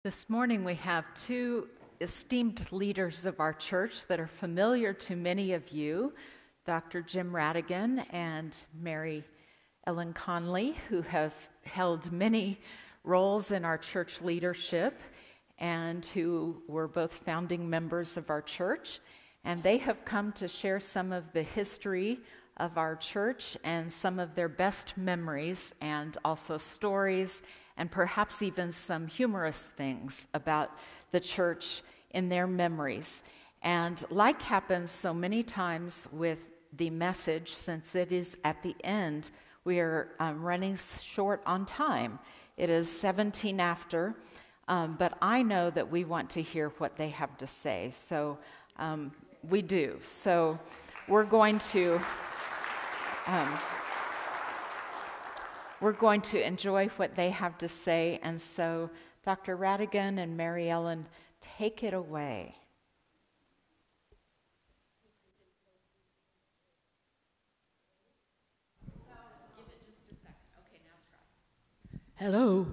This morning we have two esteemed leaders of our church that are familiar to many of you, Dr. Jim Radigan and Mary Ellen Conley, who have held many roles in our church leadership and who were both founding members of our church. And they have come to share some of the history of our church and some of their best memories and also stories and perhaps even some humorous things about the church in their memories. And like happens so many times with the message, since it is at the end, we are running short on time. It is 17 after, but I know that we want to hear what they have to say, so we do. So we're going to enjoy what they have to say, and so Dr. Radigan and Mary Ellen, take it away. Give it just a second. Okay, now try. Hello.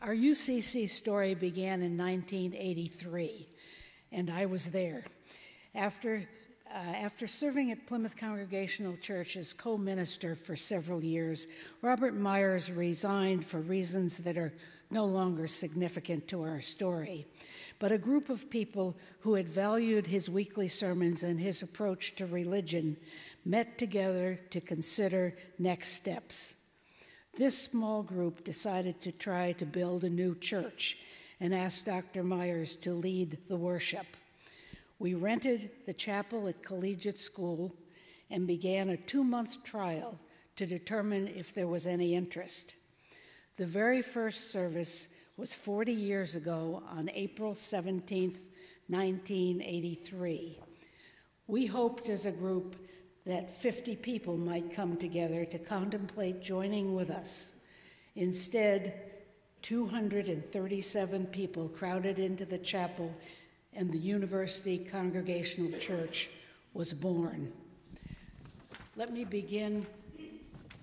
Our UCC story began in 1983, and I was there. After serving at Plymouth Congregational Church as co-minister for several years, Robert Myers resigned for reasons that are no longer significant to our story. But a group of people who had valued his weekly sermons and his approach to religion met together to consider next steps. This small group decided to try to build a new church and asked Dr. Myers to lead the worship. We rented the chapel at Collegiate School and began a 2-month trial to determine if there was any interest. The very first service was 40 years ago on April 17th, 1983. We hoped as a group that 50 people might come together to contemplate joining with us. Instead, 237 people crowded into the chapel, and the University Congregational Church was born. Let me begin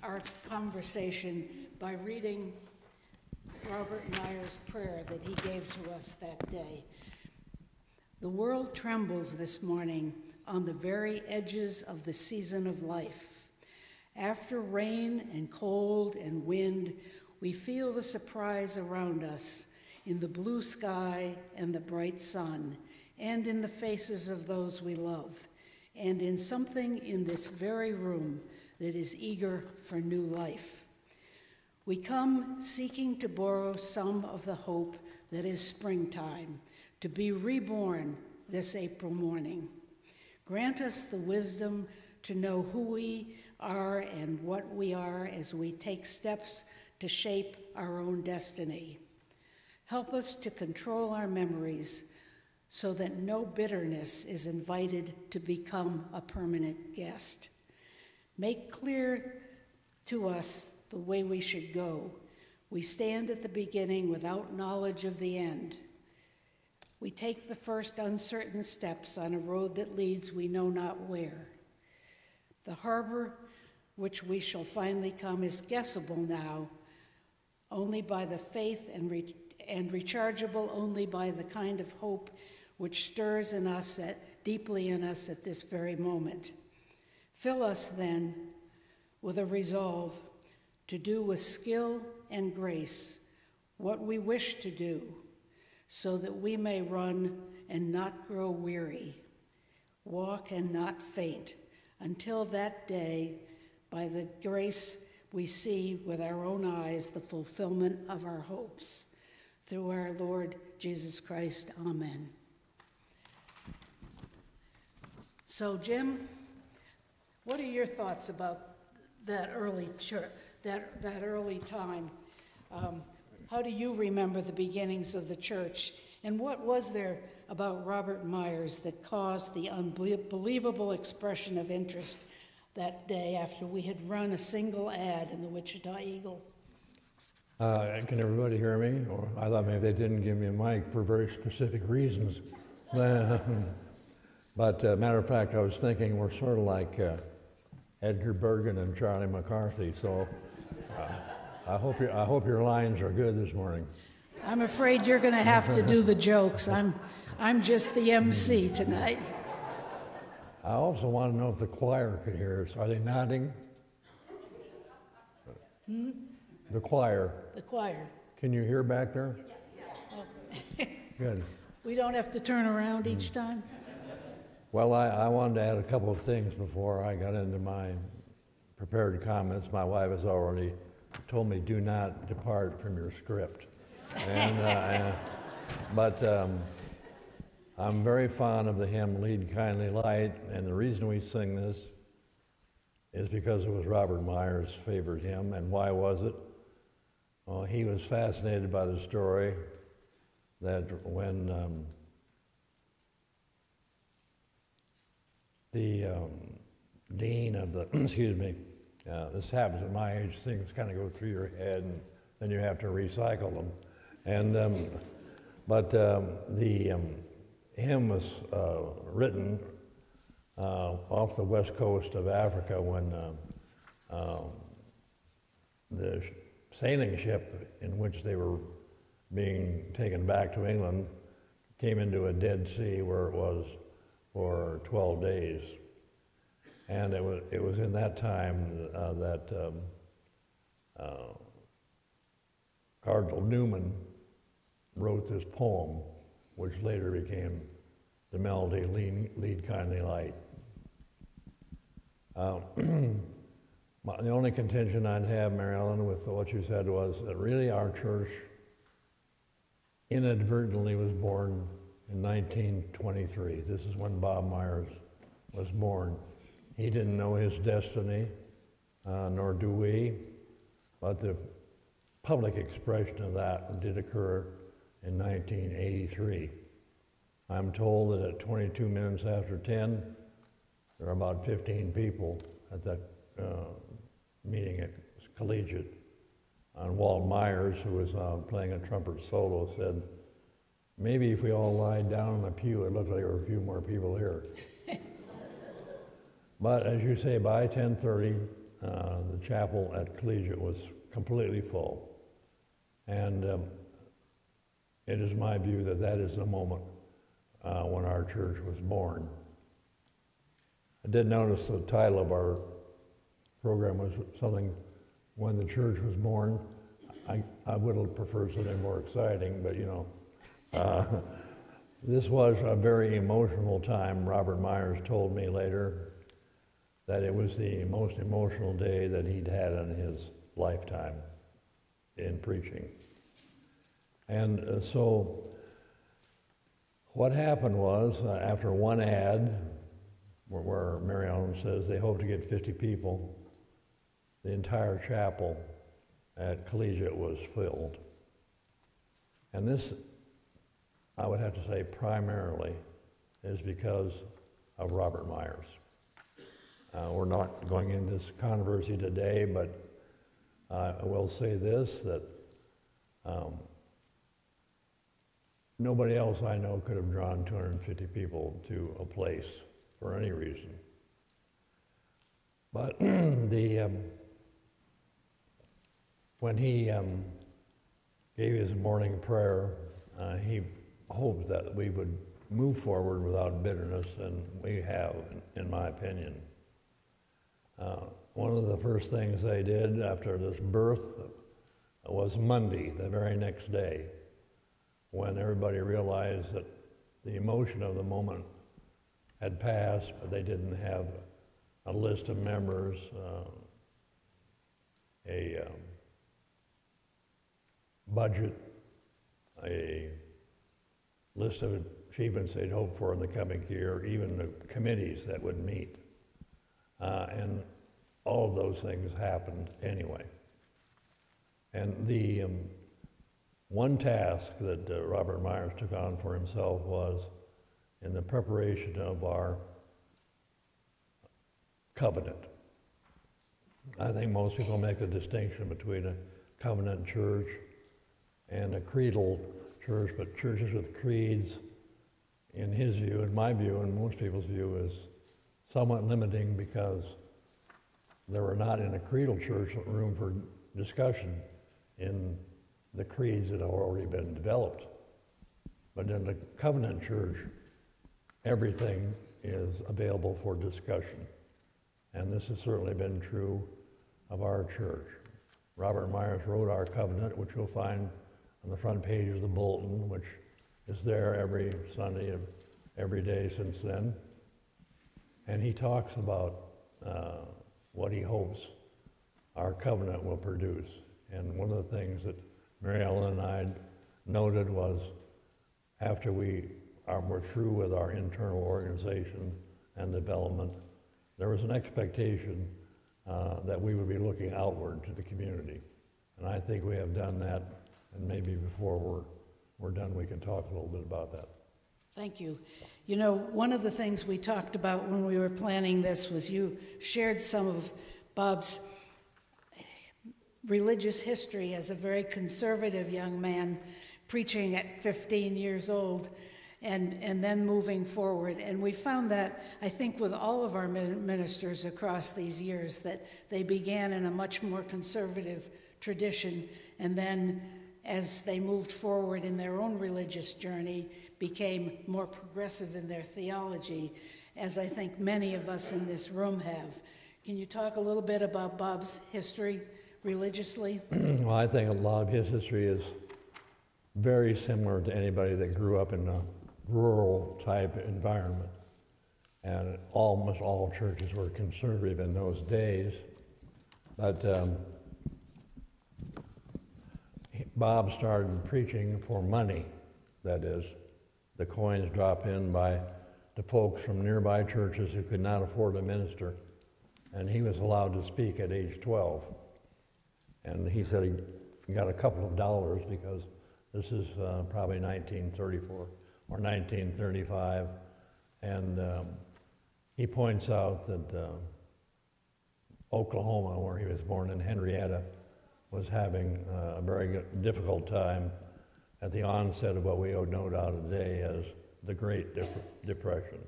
our conversation by reading Robert Myers' prayer that he gave to us that day. The world trembles this morning on the very edges of the season of life. After rain and cold and wind, we feel the surprise around us in the blue sky and the bright sun, and in the faces of those we love, and in something in this very room that is eager for new life. We come seeking to borrow some of the hope that is springtime, to be reborn this April morning. Grant us the wisdom to know who we are and what we are as we take steps to shape our own destiny. Help us to control our memories so that no bitterness is invited to become a permanent guest. Make clear to us the way we should go. We stand at the beginning without knowledge of the end. We take the first uncertain steps on a road that leads we know not where. The harbor which we shall finally come is guessable now, only by the faith and rechargeable only by the kind of hope which stirs in us deeply in us at this very moment. Fill us then with a resolve to do with skill and grace what we wish to do, so that we may run and not grow weary, walk and not faint, until that day, by the grace we see with our own eyes the fulfillment of our hopes. Through our Lord Jesus Christ, amen. So, Jim, what are your thoughts about that early church, that early time? How do you remember the beginnings of the church? And what was there about Robert Myers that caused the unbelievable expression of interest that day after we had run a single ad in the Wichita Eagle? Can everybody hear me? Or I thought maybe they didn't give me a mic for very specific reasons. But matter of fact, I was thinking we're sort of like Edgar Bergen and Charlie McCarthy. So I hope your lines are good this morning. I'm afraid you're going to have to do the jokes. I'm just the MC tonight. I also want to know if the choir could hear us. Are they nodding? The choir. The choir. Can you hear back there? Yes. Good. We don't have to turn around each time? Well, I wanted to add a couple of things before I got into my prepared comments. My wife has already told me, do not depart from your script. But I'm very fond of the hymn, Lead Kindly Light, and the reason we sing this is because it was Robert Meyer's favorite hymn. And why was it? Well, he was fascinated by the story that when the dean of the, excuse me, this happens at my age, things kind of go through your head and then you have to recycle them. And, the hymn was written off the west coast of Africa when the sailing ship in which they were being taken back to England came into a dead sea where it was for 12 days. And it was in that time that Cardinal Newman wrote this poem, which later became the melody, Lead Kindly Light. The only contention I'd have, Mary Ellen, with what you said was that really our church inadvertently was born in 1923. This is when Bob Myers was born. He didn't know his destiny, nor do we, but the public expression of that did occur in 1983. I'm told that at 22 minutes after 10, there were about 15 people at that meeting at Collegiate. And Walt Myers, who was playing a trumpet solo, said, maybe if we all lied down in the pew, it looked like there were a few more people here. But as you say, by 10:30, the chapel at Collegiate was completely full. And it is my view that that is the moment when our church was born. I did notice the title of our program was something, When the Church Was Born. I would have preferred something more exciting, but you know. This was a very emotional time. Robert Myers told me later that it was the most emotional day that he'd had in his lifetime in preaching. And so what happened was, after one ad, where Mary Ellen says they hope to get 50 people, the entire chapel at Collegiate was filled. And this, I would have to say primarily, is because of Robert Myers. We're not going into this controversy today, but I will say this, that nobody else I know could have drawn 250 people to a place for any reason. But when he gave his morning prayer, he hoped that we would move forward without bitterness, and we have, in my opinion. One of the first things they did after this birth was Monday, the very next day, when everybody realized that the emotion of the moment had passed, but they didn't have a list of members, a budget, a list of achievements they'd hoped for in the coming year, even the committees that would meet. And all of those things happened anyway. And the one task that Robert Myers took on for himself was in the preparation of our covenant. I think most people make a distinction between a covenant church and a creedal church, but churches with creeds, in his view, in my view, and most people's view, is somewhat limiting because there were not in a creedal church room for discussion. in the creeds that have already been developed. But in the Covenant Church, everything is available for discussion. And this has certainly been true of our church. Robert Myers wrote our covenant, which you'll find on the front page of the bulletin, which is there every Sunday of every day since then. And he talks about what he hopes our covenant will produce. And one of the things that Mary Ellen and I noted was after we're through with our internal organization and development, there was an expectation that we would be looking outward to the community. And I think we have done that, and maybe before we're done, we can talk a little bit about that. Thank you. You know, one of the things we talked about when we were planning this was you shared some of Bob's religious history as a very conservative young man preaching at 15 years old and then moving forward. And we found that, I think, with all of our ministers across these years, that they began in a much more conservative tradition, and then as they moved forward in their own religious journey, became more progressive in their theology, as I think many of us in this room have. Can you talk a little bit about Bob's history religiously? Well, I think a lot of his history is very similar to anybody that grew up in a rural type environment. And almost all churches were conservative in those days. But Bob started preaching for money, that is. The coins drop in by the folks from nearby churches who could not afford a minister. And he was allowed to speak at age 12. And he said he got a couple of dollars because this is probably 1934 or 1935. And he points out that Oklahoma, where he was born in Henrietta, was having a very difficult time at the onset of what we know now today as the Great Depression.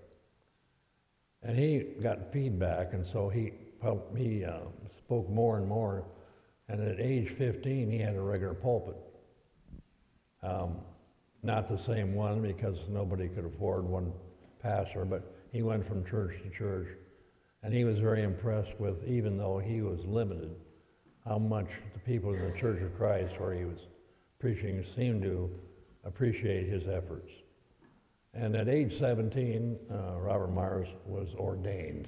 And he got feedback, and so he spoke more and more. And at age 15, he had a regular pulpit. Not the same one because nobody could afford one pastor, but he went from church to church. And he was very impressed with, even though he was limited, how much the people in the Church of Christ where he was preaching seemed to appreciate his efforts. And at age 17, Robert Myers was ordained.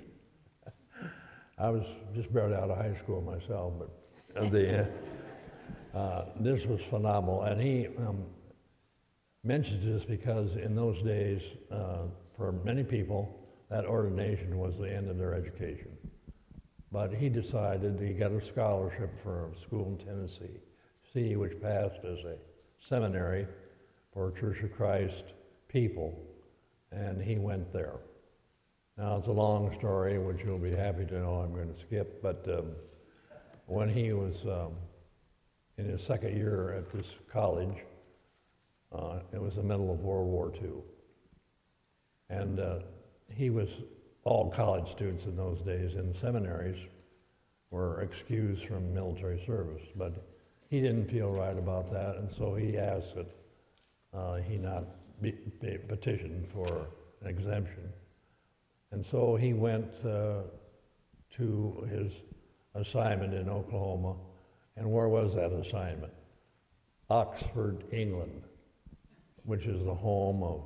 I was just barely out of high school myself, but this was phenomenal. And he mentions this because in those days, for many people, that ordination was the end of their education. But he decided he got a scholarship for a school in Tennessee, which passed as a seminary for Church of Christ people, and he went there. Now, it's a long story, which you'll be happy to know I'm going to skip, but when he was in his second year at this college, it was the middle of World War II. And all college students in those days in seminaries were excused from military service, but he didn't feel right about that, and so he asked that he not be petitioned for an exemption. And so he went to his assignment in Oklahoma. And where was that assignment? Oxford, England, which is the home of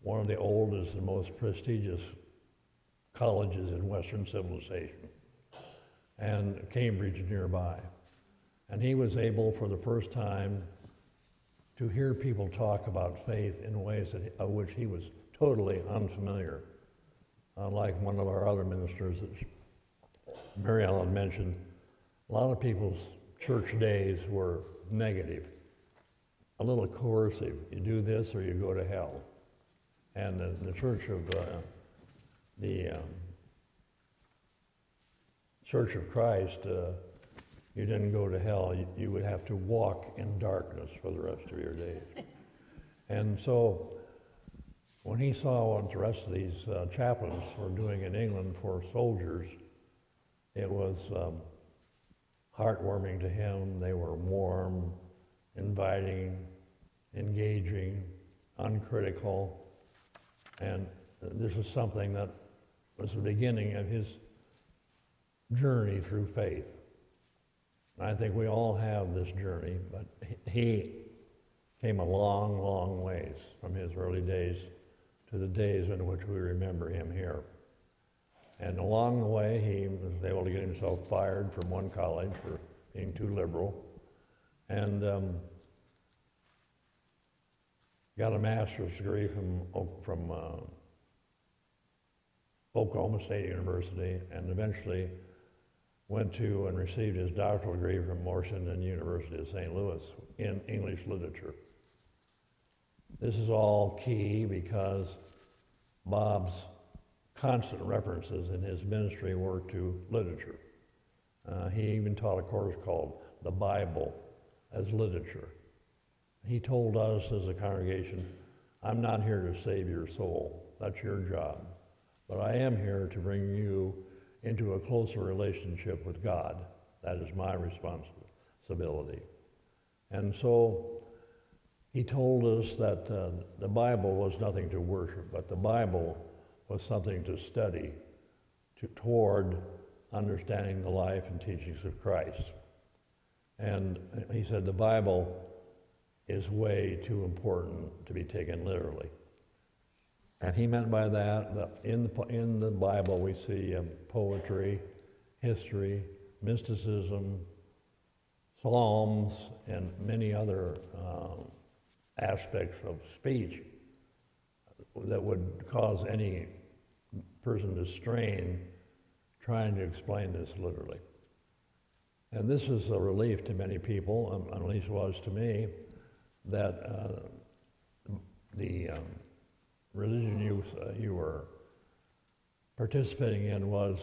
one of the oldest and most prestigious colleges in Western civilization, and Cambridge nearby. And he was able for the first time to hear people talk about faith in ways of which he was totally unfamiliar. Like one of our other ministers, Mary Ellen mentioned, a lot of people's church days were negative, a little coercive. You do this or you go to hell. And the Church of Church of Christ, you didn't go to hell. You would have to walk in darkness for the rest of your days. And so when he saw what the rest of these chaplains were doing in England for soldiers, it was heartwarming to him. They were warm, inviting, engaging, uncritical. And this is something that was the beginning of his journey through faith. And I think we all have this journey, but he came a long, long ways from his early days to the days in which we remember him here. And along the way, he was able to get himself fired from one college for being too liberal, and got a master's degree from Oklahoma State University, and eventually went to and received his doctoral degree from Washington University of St. Louis in English literature. This is all key because Bob's constant references in his ministry were to literature. He even taught a course called The Bible as Literature. He told us as a congregation, I'm not here to save your soul. That's your job. But I am here to bring you into a closer relationship with God. That is my responsibility. And so he told us that the Bible was nothing to worship, but the Bible was something to study toward understanding the life and teachings of Christ. And he said the Bible is way too important to be taken literally. And he meant by that in the Bible we see poetry, history, mysticism, psalms, and many other aspects of speech that would cause any person to strain trying to explain this literally. And this is a relief to many people, at least it was to me, that the religion you were participating in was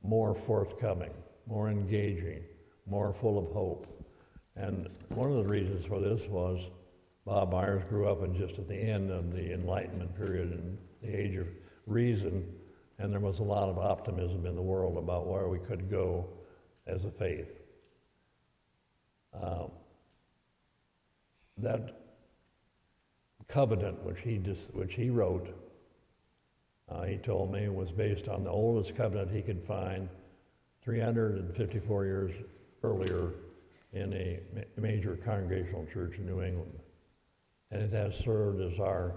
more forthcoming, more engaging, more full of hope. And one of the reasons for this was Bob Myers grew up just at the end of the Enlightenment period and the Age of Reason, and there was a lot of optimism in the world about where we could go as a faith. That covenant which he wrote, he told me, was based on the oldest covenant he could find 354 years earlier in a major congregational church in New England. And it has served as our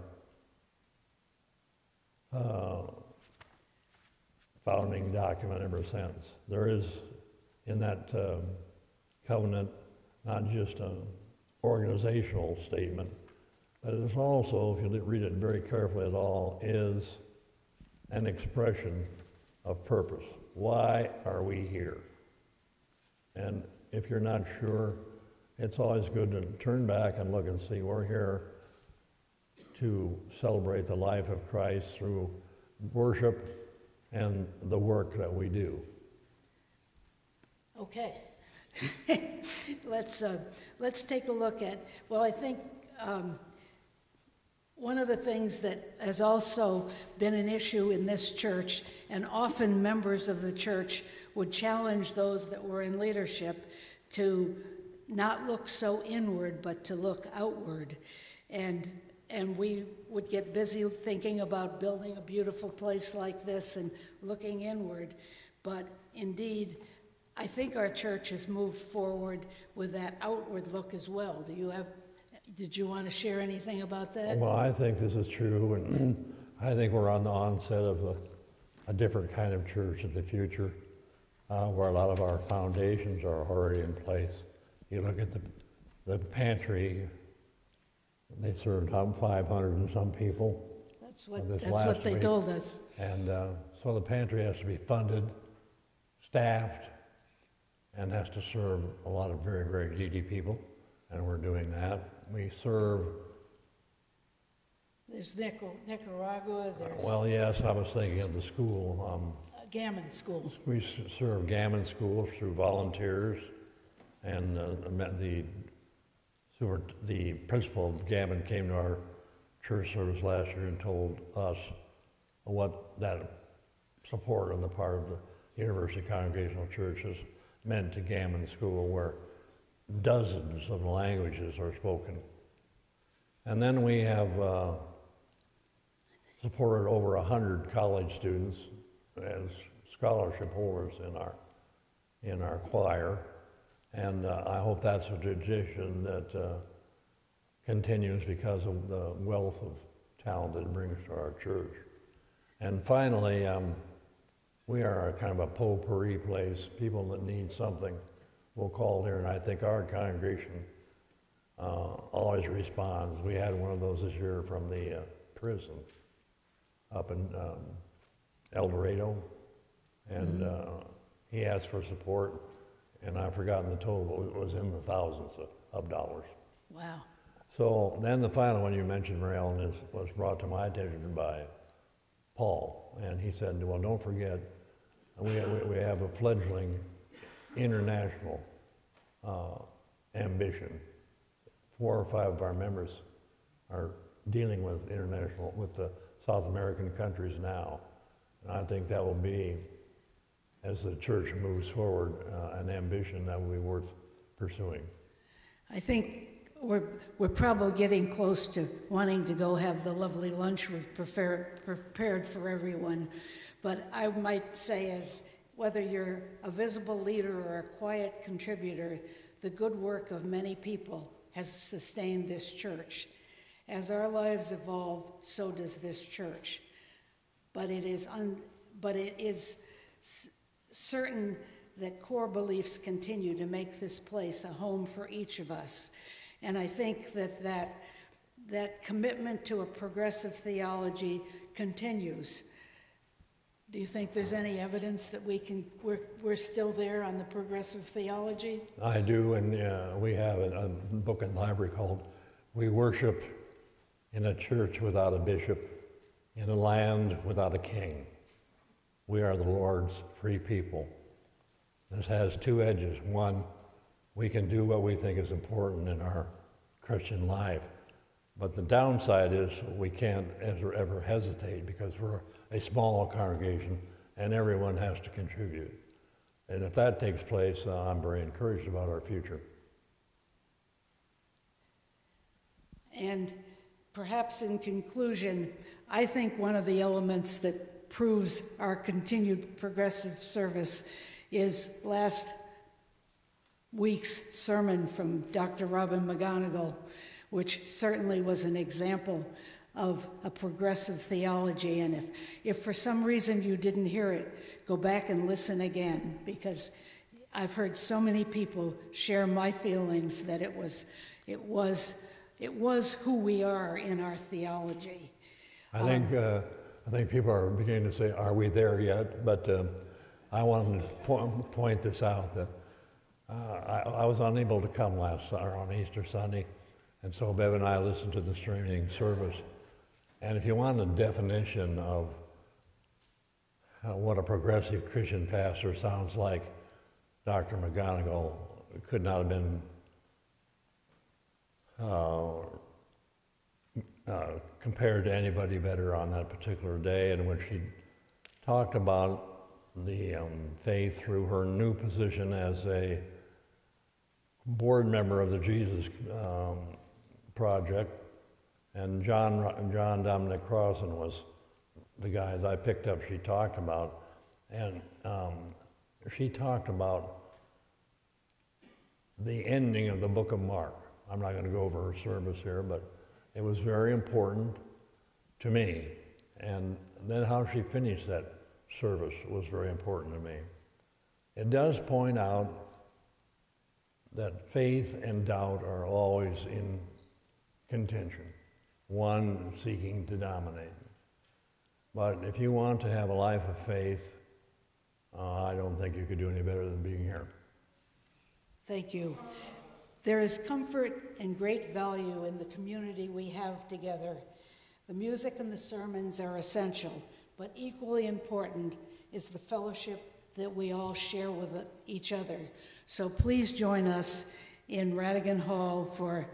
founding document ever since. There is in that covenant not just an organizational statement, but it is also, if you read it very carefully at all, is an expression of purpose. Why are we here? And if you're not sure, it's always good to turn back and look and see we're here to celebrate the life of Christ through worship and the work that we do. Okay. Let's take a look at, well, I think one of the things that has also been an issue in this church, and often members of the church would challenge those that were in leadership to not look so inward, but to look outward. And we would get busy thinking about building a beautiful place like this and looking inward. But indeed, I think our church has moved forward with that outward look as well. Did you want to share anything about that? Well, I think this is true, and I think we're on the onset of a different kind of church in the future, where a lot of our foundations are already in place. You look at the pantry, they served 500 and some people. That's what they told us. And so the pantry has to be funded, staffed, and has to serve a lot of very, very needy people, and we're doing that. We serve... There's Nicaragua, there's... Well, yes, I was thinking of the school. Gammon School. We serve Gammon schools through volunteers, and the principal of Gammon came to our church service last year and told us what that support on the part of the University Congregational Church has meant to Gammon School, where dozens of languages are spoken. And then we have supported over 100 college students as scholarship holders in our choir. And I hope that's a tradition that continues because of the wealth of talent it brings to our church. And finally, we are a kind of a potpourri place. People that need something will call here, and I think our congregation always responds. We had one of those this year from the prison up in El Dorado, and he asked for support, and I've forgotten the total, but it was in the thousands of dollars. Wow. So then the final one you mentioned, Mary Ellen, was brought to my attention by Paul, and he said, well, don't forget, we have a fledgling international ambition. 4 or 5 of our members are dealing with the South American countries now. And I think that will be, as the church moves forward, an ambition that will be worth pursuing. I think we're probably getting close to wanting to go have the lovely lunch we've prepared for everyone. But I might say, as whether you're a visible leader or a quiet contributor, the good work of many people has sustained this church. As our lives evolve, so does this church. But it is certain that core beliefs continue to make this place a home for each of us. And I think that commitment to a progressive theology continues. Do you think there's any evidence that we're still there on the progressive theology? I do, and we have a book in the library called "We Worship in a Church Without a Bishop, in a Land Without a King. We are the Lord's free people." This has 2 edges. One, we can do what we think is important in our Christian life. But the downside is we can't ever hesitate, because we're a small congregation and everyone has to contribute. And if that takes place, I'm very encouraged about our future. And perhaps in conclusion, I think one of the elements that proves our continued progressive service is last week's sermon from Dr. Robin McGonigal, which certainly was an example of a progressive theology. And if for some reason you didn't hear it, go back and listen again, because I've heard so many people share my feelings that it was who we are in our theology. I think people are beginning to say, "Are we there yet?" But I wanted to point this out, that I was unable to come on Easter Sunday, and so Bev and I listened to the streaming service. And if you want a definition of what a progressive Christian pastor sounds like, Dr. McGonigal could not have been compared to anybody better on that particular day, in which she talked about the faith through her new position as a board member of the Jesus Project. And John Dominic Crossan was the guy that I picked up she talked about. And she talked about the ending of the book of Mark. I'm not going to go over her service here, but it was very important to me. And then how she finished that service was very important to me. It does point out that faith and doubt are always in contention, one seeking to dominate. But if you want to have a life of faith, I don't think you could do any better than being here. Thank you. There is comfort and great value in the community we have together. The music and the sermons are essential, but equally important is the fellowship that we all share with each other. So please join us in Radigan Hall for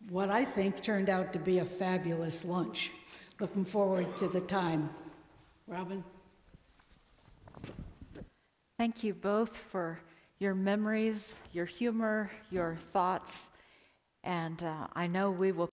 what I think turned out to be a fabulous lunch. Looking forward to the time. Robin? Thank you both for your memories, your humor, your thoughts, and I know we will